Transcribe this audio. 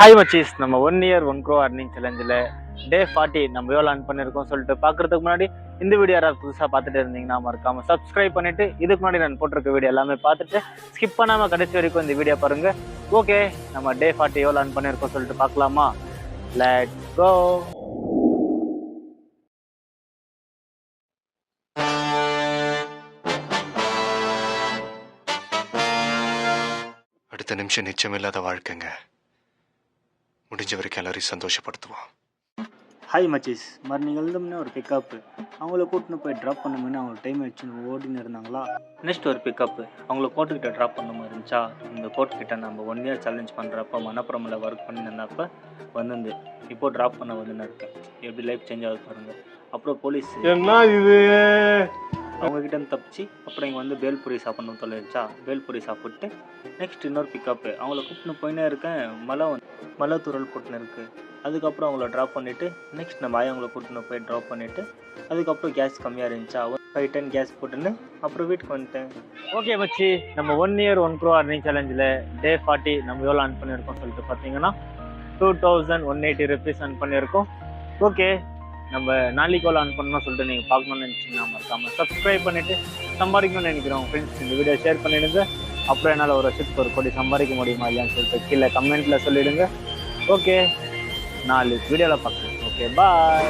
Hi மச்சீஸ், நம்ம 1 year 1 crore earning சேலஞ்சில் டே 40 நம்ம எவ்வளோ earn பண்ணியிருக்கோம் சொல்லிட்டு பார்க்கறதுக்கு முன்னாடி இந்த வீடியோ யாராவது புதுசாக பார்த்துட்டு இருந்தீங்கன்னா மறக்காம சப்ஸ்கிரைப் பண்ணிட்டு இதுக்கு முன்னாடி நான் போட்டிருக்க வீடியோ எல்லாமே பார்த்துட்டு ஸ்கிப் பண்ணாமல் கடைசி வரைக்கும் இந்த வீடியோ பாருங்க. ஓகே, நம்ம டே 40 எவ்வளோ earn பண்ணியிருக்கோம் சொல்லிட்டு பார்க்கலாமா? Let's go. அடுத்த நிமிஷம் நிச்சயமில்லாத வாழ்க்கைங்க. முடிஞ்ச வரைக்கும் எல்லாரையும் சந்தோஷப்படுத்துவோம். ஹாய் மச்சீஸ், மார்னிங் எழுந்தோம்னா ஒரு பிக்கப்பு, அவங்கள கூட்டின்னு போய் ட்ராப் பண்ணுமுன்னு அவங்களுக்கு டைம் ஆயிடுச்சுன்னு ஓடின்னு இருந்தாங்களா. நெக்ஸ்ட் ஒரு பிக்கப்பு, அவங்கள கோர்ட்டுக்கிட்ட ட்ராப் பண்ண மாதிரி இருந்துச்சா. இந்த கோர்ட்டுக்கிட்ட நம்ம 1 year சேலஞ்ச் பண்ணுறப்ப மனப்புறமில் ஒர்க் பண்ணியிருந்தப்ப வந்து இப்போ ட்ராப் பண்ண வந்துன்னு இருக்கேன். எப்படி லைஃப் சேஞ்ச் ஆகுது பாருங்க. அப்புறம் போலீஸ் என்ன இது அவங்ககிட்ட தப்பிச்சு அப்புறம் இங்கே வந்து பேல்பூரி சாப்பிட்ணும் தொலைச்சா. பேல்பூரி சாப்பிட்டு நெக்ஸ்ட் இன்னொரு பிக்கப்பு, அவங்கள கூப்பிட்டு போயினே இருக்கேன். மலை தூரல் போட்டுன்னு இருக்குது. அதுக்கப்புறம் அவங்கள ட்ராப் பண்ணிவிட்டு நெக்ஸ்ட் நம்ம அவங்கள கூட்டின்னு போய் ட்ராப் பண்ணிவிட்டு அதுக்கப்புறம் கேஸ் கம்மியாக இருந்துச்சா 5-10 கேஸ் போட்டுன்னு அப்புறம் வீட்டுக்கு வந்துட்டேன். ஓகே மச்சி, நம்ம 1 year 1 crore earning சேலஞ்சில் டே 40 நம்ம எவ்வளோ earn பண்ணியிருக்கோம் சொல்லிட்டு பார்த்தீங்கன்னா 2180 rupees earn பண்ணியிருக்கோம். ஓகே, நம்ம நாளைக்கு எவ்வளோ earn பண்ணணும்னு சொல்லிட்டு நீங்கள் பார்க்கணும்னு நினச்சிங்கன்னா மறக்காமல் சப்ஸ்கிரைப் பண்ணிவிட்டு சம்பாதிக்கணும்னு நினைக்கிறோம் ஃப்ரெண்ட்ஸ். இந்த வீடியோ ஷேர் பண்ணிவிடுங்க. அப்புறம் என்னால் ஒரு வருஷத்துக்கு 1 கோடி சம்பாதிக்க முடியுமா இல்லையான்னு சொல்லிட்டு கீழே கமெண்ட்டில் சொல்லிவிடுங்க. ஓகே, நாளைக்கு வீடியோவில் பார்க்குறேன். ஓகே, பாய்.